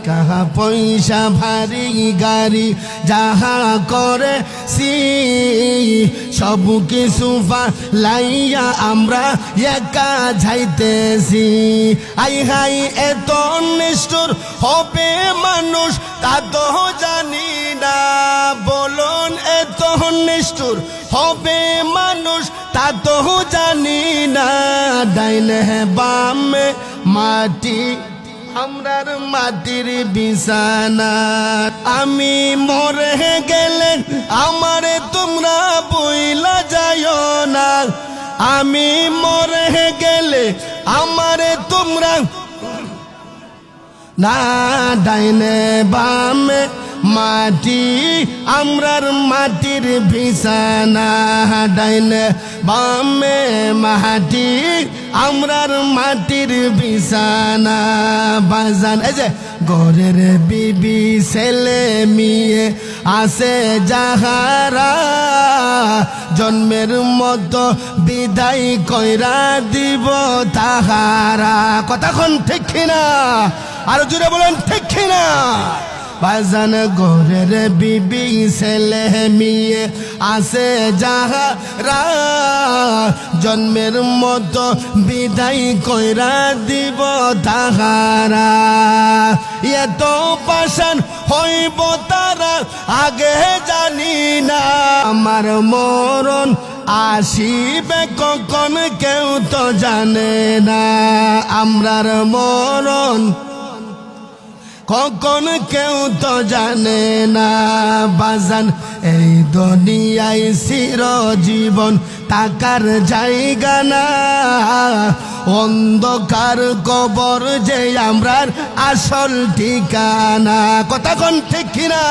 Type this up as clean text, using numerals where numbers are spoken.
টাকা পয়সা ভারী গাড়ি যাহা করে সব কিছু লাইয়া আমরা একা যাইতেছি। আই হাই এত নিষ্ঠুর হবে মানুষ তা তো জানি না, বলুন এত নিষ্ঠুর হবে মানুষ তা তো জানি না। ডাইনে বামে মাটি আমরার মাটির বিছানা, আমি মরে গেলে আমারে তোমরা বইলা যাইও না, আমি মরে গেলে আমারে তোমরা না। ডাইনে বামে মাটি আমরার মাটির বিছানা, ডাইনে বামে মাটি আমরার মাটির বিছানা। বাজান এই যে ঘরের বিবি ছেলে মেয়ে আছে যাহারা, জন্মের মতো বিদায় কইরা দিব তাহারা। কথাক্ষণ ঠিক কিনা? আর জুড়ে বলেন ঠিক কিনা? বাজান ঘরের বিবি ছেলে মেয়ে আছে যাহারা, জন্মের মতো বিদায় কইরা দিব তাহারা। এত পাষাণ হইব তারা আগে জানি না, আমার মরণ আসিবে কখন কেউ তো জানে না, আমরার মরণ কখন কেউ তো জানে না। বাজান এই দুনিয়ায় চিরজীবন থাকার জায়গা না, অন্ধকার কবর যে আমরার আসল ঠিকানা। কথা কোন ঠিক কিনা?